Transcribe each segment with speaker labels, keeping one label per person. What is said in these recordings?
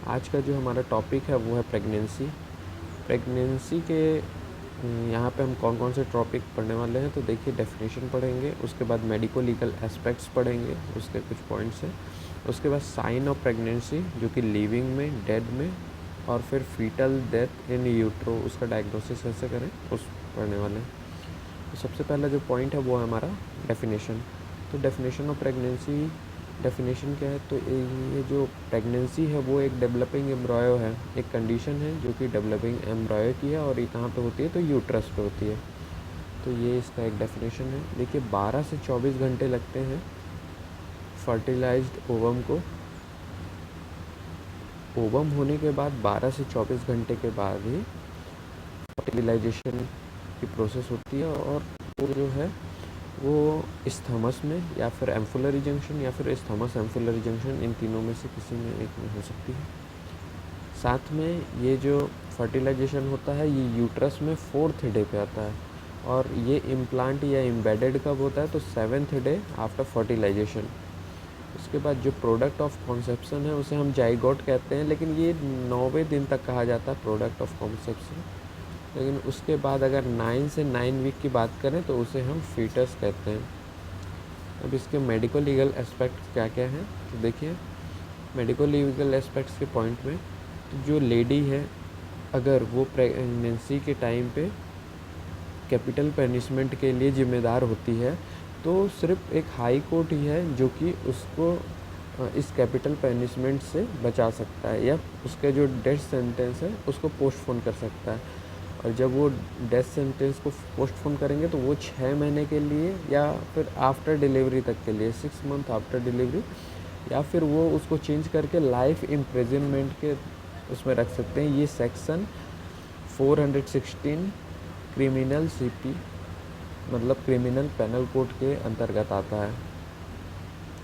Speaker 1: आज का जो हमारा टॉपिक है वो है प्रेगनेंसी। प्रेगनेंसी के यहाँ पे हम कौन कौन से टॉपिक पढ़ने वाले हैं, तो देखिए डेफिनेशन पढ़ेंगे, उसके बाद मेडिको लीगल एस्पेक्ट्स पढ़ेंगे, उसके कुछ पॉइंट्स हैं, उसके बाद साइन ऑफ प्रेगनेंसी जो कि लिविंग में, डेड में, और फिर फीटल डेथ इन यूट्रो, उसका डायग्नोसिस कैसे करें उस पढ़ने वाले हैं। तो सबसे पहला जो पॉइंट है वो है हमारा डेफिनेशन। तो डेफिनेशन ऑफ प्रेगनेंसी, डेफिनेशन क्या है, तो ये जो प्रेगनेंसी है वो एक डेवलपिंग एम्ब्रॉयो है, एक कंडीशन है जो कि डेवलपिंग एम्ब्रॉयो की है, और ये कहाँ पे होती है, तो यूट्रस पे होती है। तो ये इसका एक डेफिनेशन है। देखिए 12 से 24 घंटे लगते हैं फर्टिलाइज्ड ओवम को। ओवम होने के बाद 12 से 24 घंटे के बाद ही फर्टिलाइजेशन की प्रोसेस होती है, और वो जो है वो इस्थमस में या फिर एम्फुलरी जंक्शन या फिर इस्थमस एम्फुलरी जंक्शन, इन तीनों में से किसी में एक में हो सकती है। साथ में ये जो फर्टिलाइजेशन होता है ये यूट्रस में 4th डे पे आता है, और ये इम्प्लांट या एम्बेडेड कब होता है, तो 7th डे आफ्टर फर्टिलाइजेशन। उसके बाद जो प्रोडक्ट ऑफ कॉन्सेप्शन है उसे हम जाइगोट कहते हैं, लेकिन ये 9वें दिन तक कहा जाता है प्रोडक्ट ऑफ कॉन्सेप्शन। लेकिन उसके बाद अगर 9 से 9 वीक की बात करें तो उसे हम फीटस कहते हैं। अब इसके मेडिको लीगल एस्पेक्ट्स क्या क्या हैं, तो देखिए मेडिको लीगल एस्पेक्ट्स के पॉइंट में, तो जो लेडी है अगर वो प्रेगनेंसी के टाइम पे कैपिटल पनिशमेंट के लिए ज़िम्मेदार होती है, तो सिर्फ एक हाई कोर्ट ही है जो कि उसको इस कैपिटल पनिशमेंट से बचा सकता है, या उसका जो डेथ सेंटेंस है उसको पोस्टपोन कर सकता है। और जब वो डेथ सेंटेंस को पोस्टपोन करेंगे तो वो 6 महीने के लिए या फिर आफ्टर डिलीवरी तक के लिए, 6 मंथ आफ्टर डिलीवरी, या फिर वो उसको चेंज करके लाइफ इम्प्रिजनमेंट के उसमें रख सकते हैं। ये सेक्शन 416 क्रिमिनल सीपी मतलब क्रिमिनल पेनल कोड के अंतर्गत आता है।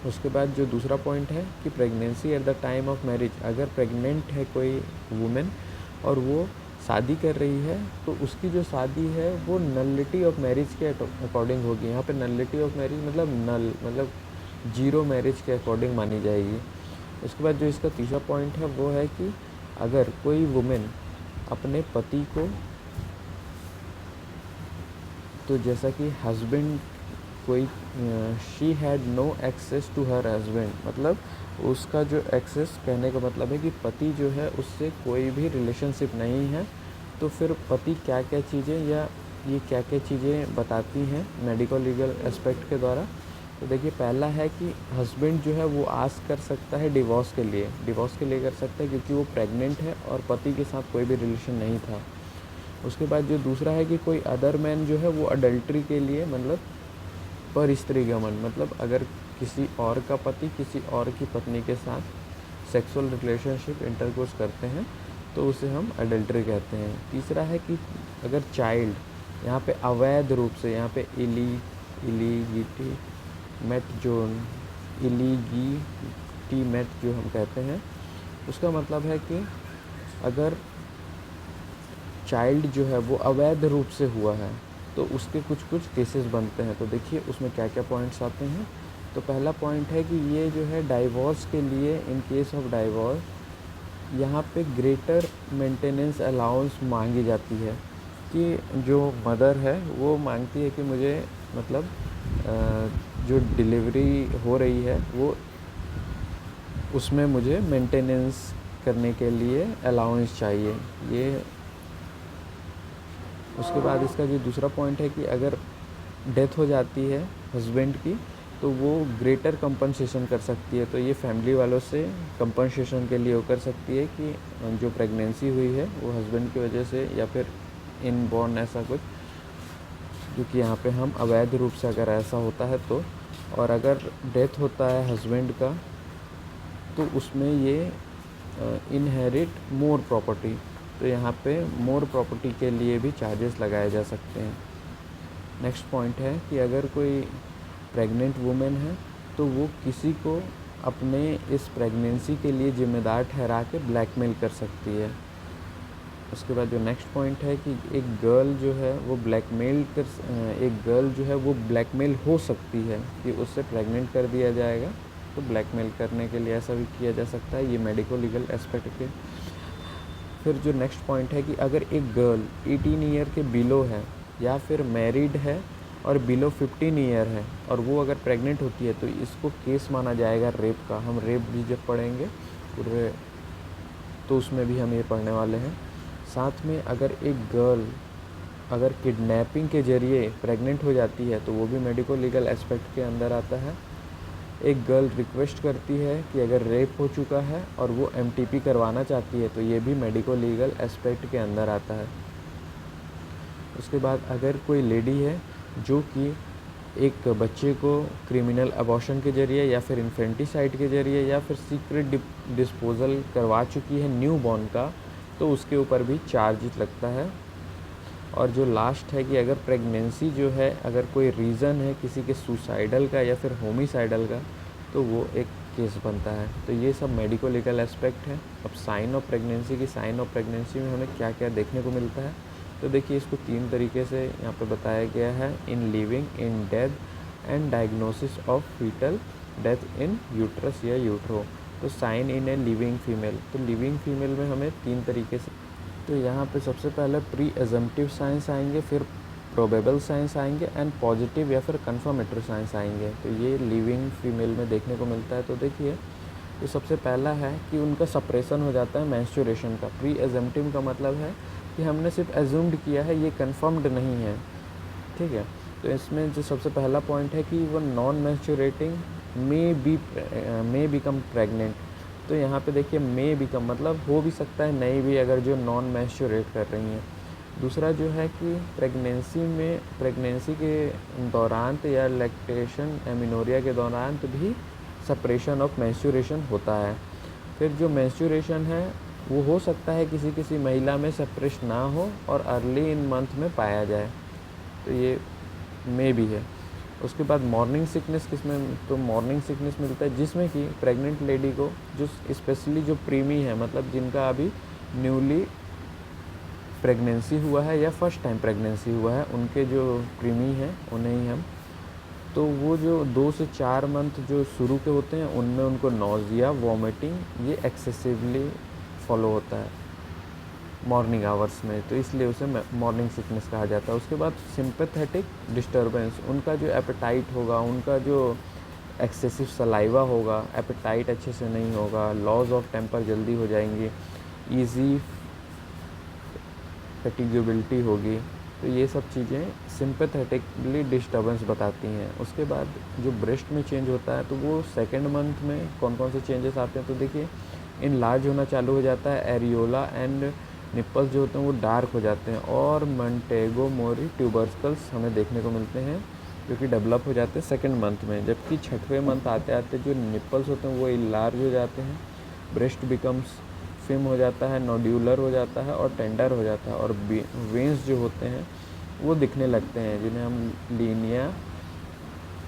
Speaker 1: उसके बाद जो दूसरा पॉइंट है कि pregnancy at the time of marriage, अगर प्रेग्नेंट है कोई वुमेन और वो शादी कर रही है, तो उसकी जो शादी है वो नलिटी ऑफ मैरिज के अकॉर्डिंग होगी। यहाँ पे नलिटी ऑफ मैरिज मतलब नल मतलब जीरो मैरिज के अकॉर्डिंग मानी जाएगी। उसके बाद जो इसका तीसरा पॉइंट है वो है कि अगर कोई वुमेन अपने पति को, तो जैसा कि हस्बैंड कोई, she had no access to her husband, मतलब उसका जो एक्सेस, कहने का मतलब है कि पति जो है उससे कोई भी रिलेशनशिप नहीं है, तो फिर पति क्या क्या चीज़ें या ये क्या क्या चीज़ें बताती हैं मेडिको लीगल एस्पेक्ट के द्वारा। तो देखिए पहला है कि हस्बैंड जो है वो आस्क कर सकता है डिवोर्स के लिए कर सकता है, क्योंकि वो प्रेग्नेंट है और पति के साथ कोई भी रिलेशन नहीं था। उसके बाद जो दूसरा है कि कोई अदर मैन जो है वो अडल्ट्री के लिए, मतलब पर स्त्री गमन, मतलब अगर किसी और का पति किसी और की पत्नी के साथ सेक्सुअल रिलेशनशिप इंटरकोर्स करते हैं तो उसे हम अडल्ट्री कहते हैं। तीसरा है कि अगर चाइल्ड यहाँ पे अवैध रूप से, यहाँ पे इलीगिटी मेट जोन, इलीगिटी मेट जो हम कहते हैं, उसका मतलब है कि अगर चाइल्ड जो है वो अवैध रूप से हुआ है तो उसके कुछ कुछ केसेस बनते हैं। तो देखिए उसमें क्या क्या पॉइंट्स आते हैं। तो पहला पॉइंट है कि ये जो है डाइवोर्स के लिए, इन केस ऑफ डाइवोर्स यहाँ पे ग्रेटर मेंटेनेंस अलाउंस मांगी जाती है, कि जो मदर है वो मांगती है कि मुझे मतलब जो डिलीवरी हो रही है वो उसमें मुझे मेंटेनेंस करने के लिए अलाउंस चाहिए। ये उसके बाद इसका जो दूसरा पॉइंट है कि अगर डेथ हो जाती है हस्बैंड की तो वो ग्रेटर कंपनसेशन कर सकती है। तो ये फैमिली वालों से कंपनसेशन के लिए वो कर सकती है कि जो प्रेगनेंसी हुई है वो हस्बैंड की वजह से या फिर इनबॉर्न ऐसा कुछ, क्योंकि यहाँ पे हम अवैध रूप से अगर ऐसा होता है तो, और अगर डेथ होता है हस्बैंड का तो उसमें ये इनहेरिट मोर प्रॉपर्टी, तो यहाँ पे मोर प्रॉपर्टी के लिए भी चार्जेस लगाए जा सकते हैं। नेक्स्ट पॉइंट है कि अगर कोई प्रेग्नेंट वुमेन है तो वो किसी को अपने इस प्रेगनेंसी के लिए ज़िम्मेदार ठहरा के ब्लैकमेल कर सकती है। उसके बाद जो नेक्स्ट पॉइंट है कि एक गर्ल जो है वो ब्लैकमेल हो सकती है कि उससे प्रेग्नेंट कर दिया जाएगा तो ब्लैकमेल करने के लिए ऐसा भी किया जा सकता है, ये मेडिको लीगल एस्पेक्ट के। फिर जो नेक्स्ट पॉइंट है कि अगर एक गर्ल 18 ईयर के बिलो है या फिर मैरिड है और बिलो 15 ईयर है और वो अगर प्रेग्नेंट होती है तो इसको केस माना जाएगा रेप का। हम रेप भी जब पढ़ेंगे पूरे तो उसमें भी हम ये पढ़ने वाले हैं। साथ में अगर एक गर्ल अगर किडनैपिंग के ज़रिए प्रेग्नेंट हो जाती है तो वो भी मेडिको लीगल एस्पेक्ट के अंदर आता है। एक गर्ल रिक्वेस्ट करती है कि अगर रेप हो चुका है और वो एमटीपी करवाना चाहती है तो ये भी मेडिको लीगल एस्पेक्ट के अंदर आता है। उसके बाद अगर कोई लेडी है जो कि एक बच्चे को क्रिमिनल अबॉर्शन के ज़रिए या फिर इन्फेंटिसाइड के ज़रिए या फिर सीक्रेट डिस्पोजल करवा चुकी है न्यू बॉर्न का, तो उसके ऊपर भी चार्ज लगता है। और जो लास्ट है कि अगर प्रेगनेंसी जो है अगर कोई रीज़न है किसी के सुसाइडल का या फिर होमिसाइडल का तो वो एक केस बनता है। तो ये सब मेडिको लीगल एस्पेक्ट है। अब साइन ऑफ प्रेगनेंसी की साइन ऑफ प्रेगनेंसी में हमें क्या क्या देखने को मिलता है, तो देखिए इसको 3 तरीके से यहाँ पे बताया गया है, in living, in death and diagnosis of fetal death in uterus या यूट्रो। तो sign in a living female, तो लिविंग फीमेल में हमें 3 तरीके से, तो यहाँ पे सबसे पहले प्री एजम्पटिव साइंस आएंगे, फिर प्रोबेबल साइंस आएंगे एंड पॉजिटिव या फिर कन्फर्मेटरी साइंस आएंगे। तो ये लिविंग फीमेल में देखने को मिलता है। तो देखिए तो सबसे पहला है कि उनका सप्रेशन हो जाता है मेंस्ट्रुएशन का। प्री एजम्पटिव का मतलब है कि हमने सिर्फ एज्यूम्ड किया है, ये कन्फर्म्ड नहीं है, ठीक है। तो इसमें जो सबसे पहला पॉइंट है कि वो non menstruating may become pregnant. तो यहाँ पे देखिए मे बिकम मतलब हो भी सकता है नहीं भी, अगर जो नॉन मेंस्ट्रुएट कर रही हैं। दूसरा जो है कि प्रेगनेंसी के दौरान या लैक्टेशन एमिनोरिया के दौरान तो भी सप्रेशन ऑफ मेंस्ट्रुएशन होता है। फिर जो मेंस्ट्रुएशन है वो हो सकता है किसी किसी महिला में सप्रेश ना हो और अर्ली इन मंथ में पाया जाए, तो ये मे भी है। उसके बाद मॉर्निंग सिकनेस किसमें, तो मॉर्निंग सिकनेस मिलता है जिसमें कि प्रेग्नेंट लेडी को जो स्पेशली जो प्रीमी है मतलब जिनका अभी न्यूली प्रेगनेंसी हुआ है या फर्स्ट टाइम प्रेगनेंसी हुआ है, उनके जो प्रीमी हैं उन्हें ही हम, तो वो जो 2 से 4 मंथ जो शुरू के होते हैं उनमें उनको नॉजिया वॉमिटिंग ये एक्सेसिवली फॉलो होता है मॉर्निंग आवर्स में, तो इसलिए उसे मॉर्निंग सिकनेस कहा जाता है। उसके बाद सिंपैथेटिक डिस्टर्बेंस, उनका जो एपेटाइट होगा, उनका जो एक्सेसिव सलाइवा होगा, एपेटाइट अच्छे से नहीं होगा, लॉस ऑफ टेम्पर जल्दी हो जाएंगी, ईजी फैटिगेबिलिटी होगी, तो ये सब चीज़ें सिंपैथेटिकली डिस्टर्बेंस बताती हैं। उसके बाद जो ब्रेस्ट में चेंज होता है तो वो सेकेंड मंथ में कौन कौन से चेंजेस आते हैं, तो देखिए इनलार्ज होना चालू हो जाता है, एरियोला एंड निप्पल्स जो होते हैं वो डार्क हो जाते हैं, और मंटेगो मोरी ट्यूबरकल्स हमें देखने को मिलते हैं जो कि डेवलप हो जाते हैं सेकंड मंथ में। जबकि छठवें मंथ आते आते जो निप्पल्स होते हैं वो इनलार्ज हो जाते हैं, ब्रेस्ट बिकम्स फिम हो जाता है, नोड्यूलर हो जाता है और टेंडर हो जाता है, और वेंस जो होते हैं वो दिखने लगते हैं जिन्हें हम लीनिया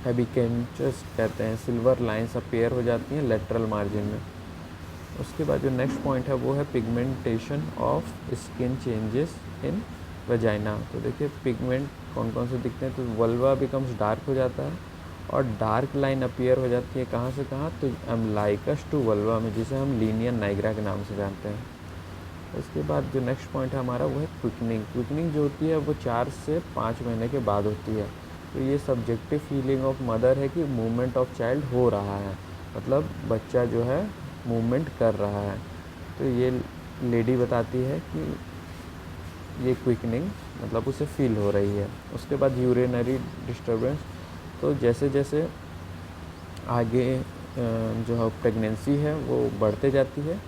Speaker 1: एबिकेंचस कहते हैं। सिल्वर लाइन्स अपीयर हो जाती हैं लेटरल मार्जिन में। उसके बाद जो नेक्स्ट पॉइंट है वो है pigmentation of skin changes in vagina. तो देखिए पिगमेंट कौन कौन से दिखते हैं, तो वल्वा बिकम्स डार्क हो जाता है और डार्क लाइन अपीयर हो जाती है कहाँ से कहाँ, तो अम्लाइकस टू वल्वा में, जिसे हम लीनियर नाइग्रा के नाम से जानते हैं। उसके बाद जो नेक्स्ट पॉइंट है हमारा वो है क्विकनिंग। क्विकनिंग जो होती है वो 4 से 5 महीने के बाद होती है। तो ये सब्जेक्टिव फीलिंग ऑफ मदर है कि मूवमेंट ऑफ चाइल्ड हो रहा है, मतलब बच्चा जो है मूवमेंट कर रहा है। तो ये लेडी बताती है कि ये क्विकनिंग मतलब उसे फील हो रही है। उसके बाद यूरिनरी डिस्टर्बेंस, तो जैसे जैसे आगे जो प्रेगनेंसी है वो बढ़ते जाती है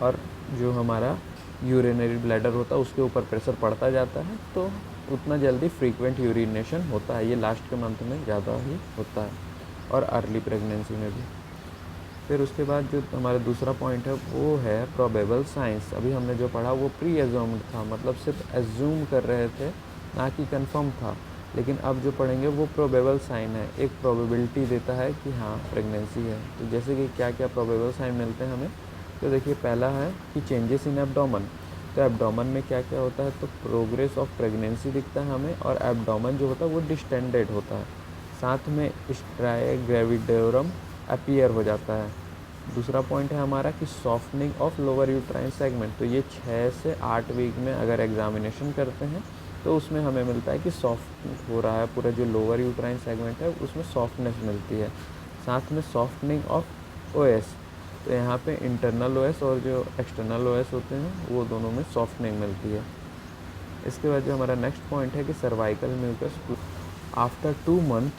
Speaker 1: और जो हमारा यूरिनरी ब्लैडर होता है उसके ऊपर प्रेशर पड़ता जाता है, तो उतना जल्दी फ्रीक्वेंट यूरिनेशन होता है। ये लास्ट के मंथ में ज़्यादा ही होता है और अर्ली प्रेगनेंसी में भी। फिर उसके बाद जो हमारा दूसरा पॉइंट है वो है प्रोबेबल साइंस। अभी हमने जो पढ़ा वो प्री एज्यूम्ड था, मतलब सिर्फ एज्यूम कर रहे थे ना कि कंफर्म था, लेकिन अब जो पढ़ेंगे वो प्रोबेबल साइन है, एक प्रोबेबिलिटी देता है कि हाँ प्रेगनेंसी है। तो जैसे कि क्या क्या प्रोबेबल साइन मिलते हैं हमें, तो देखिए पहला है कि चेंजेस इन एब्डोमेन। तो एब्डोमेन में क्या क्या होता है, तो प्रोग्रेस ऑफ प्रेगनेंसी दिखता है हमें, और एब्डोमेन जो होता है वो डिस्टेंडेड होता है। साथ में स्ट्राइग्रेविडोरम अपीयर हो जाता है। दूसरा पॉइंट है हमारा कि softening of lower uterine segment. तो ये 6 से 8 वीक में अगर एग्जामिनेशन करते हैं तो उसमें हमें मिलता है कि सॉफ्ट हो रहा है पूरा जो लोअर यूट्राइन सेगमेंट है, उसमें सॉफ्टनेस मिलती है। साथ में सॉफ्टनिंग ऑफ ओएस, तो यहाँ पे इंटरनल ओएस और जो एक्सटर्नल ओएस होते हैं वो दोनों में सॉफ्टनिंग मिलती है। इसके बाद जो हमारा नेक्स्ट पॉइंट है कि सर्वाइकल म्यूकस आफ्टर 2 मंथ,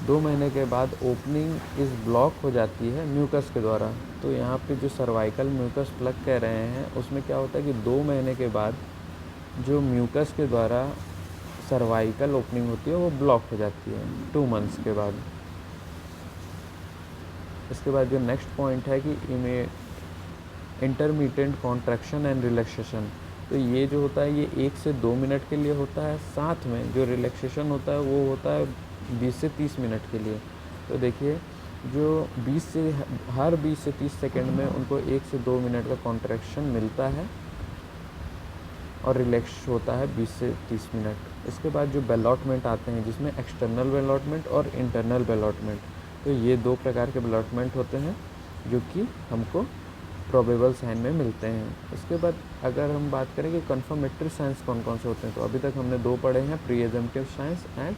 Speaker 1: 2 महीने के बाद ओपनिंग इस ब्लॉक हो जाती है म्यूकस के द्वारा। तो यहाँ पे जो सर्वाइकल म्यूकस प्लग कह रहे हैं उसमें क्या होता है कि 2 महीने के बाद जो म्यूकस के द्वारा सर्वाइकल ओपनिंग होती है वो ब्लॉक हो जाती है 2 मंथ्स के बाद। इसके बाद जो नेक्स्ट पॉइंट है कि इंटरमीडिएट कॉन्ट्रैक्शन एंड रिलैक्सेशन। तो ये जो होता है ये 1 से 2 मिनट के लिए होता है। साथ में जो रिलैक्सेशन होता है वो होता है 20 से 30 मिनट के लिए। तो देखिए जो 20 से 30 सेकंड में उनको 1 से 2 मिनट का कॉन्ट्रैक्शन मिलता है और रिलैक्स होता है 20 से 30 मिनट। इसके बाद जो बेलॉटमेंट आते हैं जिसमें एक्सटर्नल बेलॉटमेंट और इंटरनल बेलॉटमेंट। तो ये 2 प्रकार के बेलॉटमेंट होते हैं जो कि हमको प्रोबेबल साइन में मिलते हैं। उसके बाद अगर हम बात करें कि कन्फर्मेटरी साइंस कौन कौन से होते हैं, तो अभी तक हमने 2 पढ़े हैं, प्री-अजम्पटिव साइंस एंड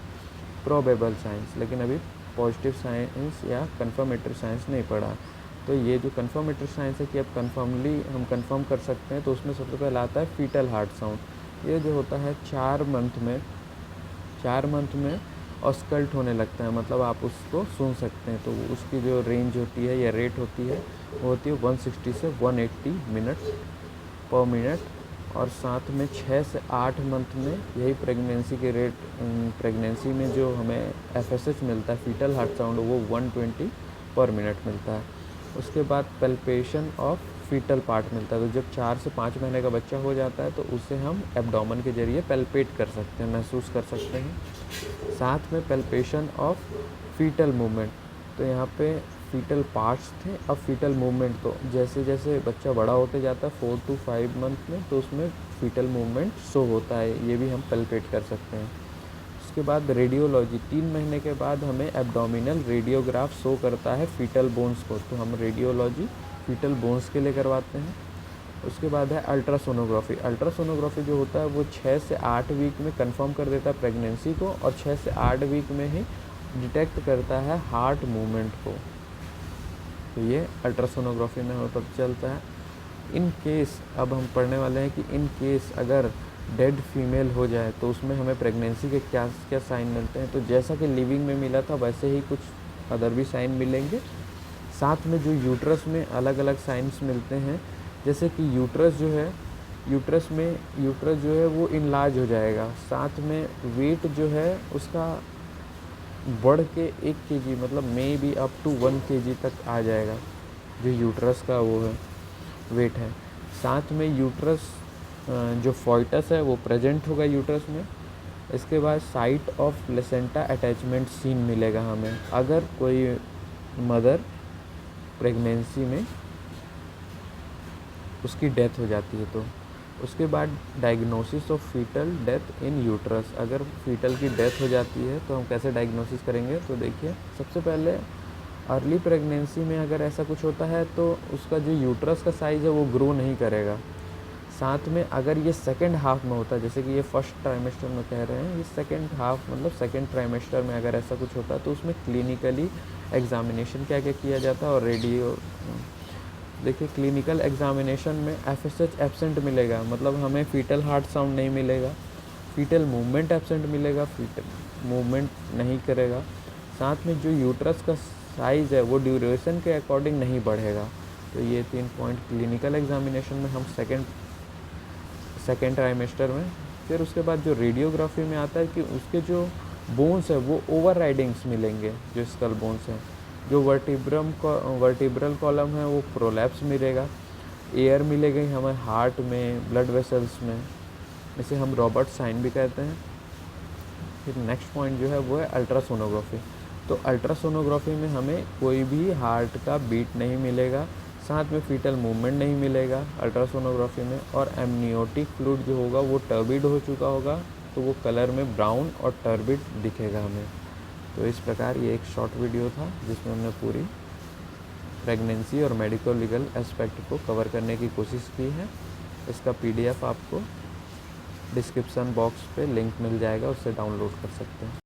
Speaker 1: प्रोबेबल साइंस, लेकिन अभी पॉजिटिव साइंस या कन्फर्मेटरी साइंस नहीं पढ़ा। तो ये जो कन्फर्मेटरी साइंस है कि अब कन्फर्मली हम कन्फर्म कर सकते हैं, तो उसमें सबसे पहले आता है फीटल हार्ट साउंड। ये जो होता है 4 मंथ में ऑस्कल्ट होने लगता है, मतलब आप उसको सुन सकते हैं। तो उसकी जो रेंज होती है या रेट होती है वो होती है 160 से 180 मिनट पर मिनट। और साथ में 6 से 8 मंथ में यही प्रेगनेंसी के रेट, प्रेगनेंसी में जो हमें एफएसएच मिलता है फीटल हार्ट साउंड वो 120 पर मिनट मिलता है। उसके बाद पल्पेशन ऑफ फीटल पार्ट मिलता है। तो जब 4 से 5 महीने का बच्चा हो जाता है तो उसे हम एब्डोमेन के ज़रिए पल्पेट कर सकते हैं, महसूस कर सकते हैं। साथ में पल्पेशन ऑफ फीटल मूवमेंट। तो यहाँ पे फीटल पार्ट्स थे, अब फीटल मूवमेंट। तो जैसे जैसे बच्चा बड़ा होते जाता है 4 to 5 मंथ में, तो उसमें फीटल मूवमेंट शो होता है, ये भी हम पल्पेट कर सकते हैं। उसके बाद रेडियोलॉजी, 3 महीने के बाद हमें एब्डोमिनल रेडियोग्राफ शो करता है फीटल बोन्स को, तो हम रेडियोलॉजी फीटल बोन्स के लिए करवाते हैं। उसके बाद है अल्ट्रासोनोग्राफी। अल्ट्रासोनोग्राफी जो होता है वो 6 से 8 वीक में कंफर्म कर देता है प्रेगनेंसी को, और 6 से 8 वीक में ही डिटेक्ट करता है हार्ट मूवमेंट को। तो ये अल्ट्रासोनोग्राफी में हमें पता चलता है। इन केस, अब हम पढ़ने वाले हैं कि इन केस अगर डेड फीमेल हो जाए तो उसमें हमें प्रेगनेंसी के क्या क्या साइन मिलते हैं। तो जैसा कि लिविंग में मिला था वैसे ही कुछ अदर भी साइन मिलेंगे। साथ में जो यूट्रस में अलग अलग साइंस मिलते हैं, जैसे कि यूट्रस जो है वो इनलार्ज हो जाएगा। साथ में वेट जो है उसका बढ़ के 1 kg, मतलब maybe up to 1 kg तक आ जाएगा, जो यूट्रस का वो है वेट है। साथ में यूट्रस जो फॉइटस है वो प्रेजेंट होगा यूट्रस में। इसके बाद site of placenta attachment seen मिलेगा हमें, अगर कोई मदर प्रेगनेंसी में उसकी डेथ हो जाती है तो। उसके बाद diagnosis of fetal death in uterus, अगर फीटल की डेथ हो जाती है तो हम कैसे डायग्नोसिस करेंगे। तो देखिए, सबसे पहले अर्ली प्रेगनेंसी में अगर ऐसा कुछ होता है तो उसका जो यूट्रस का साइज़ है वो ग्रो नहीं करेगा। साथ में अगर ये सेकेंड हाफ में होता है, जैसे कि ये फर्स्ट ट्राइमेस्टर में कह रहे हैं, ये सेकेंड हाफ मतलब सेकेंड ट्राइमेस्टर में अगर ऐसा कुछ होता है तो उसमें क्लिनिकली एग्जामिनेशन क्या क्या किया जाता है और रेडियो। देखिए, क्लिनिकल एग्जामिनेशन में एफएसएच एब्सेंट मिलेगा, मतलब हमें फीटल हार्ट साउंड नहीं मिलेगा। फीटल मूवमेंट एब्सेंट मिलेगा, फीटल मूवमेंट नहीं करेगा। साथ में जो यूट्रस का साइज़ है वो ड्यूरेशन के अकॉर्डिंग नहीं बढ़ेगा। तो ये 3 पॉइंट क्लिनिकल एग्जामिनेशन में हम सेकेंड ट्राइमेस्टर में। फिर उसके बाद जो रेडियोग्राफी में आता है कि उसके जो बोन्स है वो ओवर राइडिंग्स मिलेंगे, जो स्कल बोन्स हैं। जो वर्टिब्रल कॉलम है वो प्रोलैप्स मिलेगा, एयर मिलेगी हमें हार्ट में, ब्लड वेसल्स में, इसे हम रॉबर्ट साइन भी कहते हैं। फिर नेक्स्ट पॉइंट जो है वो है अल्ट्रासोनोग्राफी। तो अल्ट्रासोनोग्राफी में हमें कोई भी हार्ट का बीट नहीं मिलेगा, साथ में फीटल मूवमेंट नहीं मिलेगा अल्ट्रासोनोग्राफी में, और एमनियोटिक फ्लूइड जो होगा वो टर्बिड हो चुका होगा, तो वो कलर में ब्राउन और टर्बिड दिखेगा हमें। तो इस प्रकार ये एक शॉर्ट वीडियो था जिसमें हमने पूरी प्रेगनेंसी और मेडिको लीगल एस्पेक्ट को कवर करने की कोशिश की है। इसका PDF आपको डिस्क्रिप्शन बॉक्स पे लिंक मिल जाएगा, उससे डाउनलोड कर सकते हैं।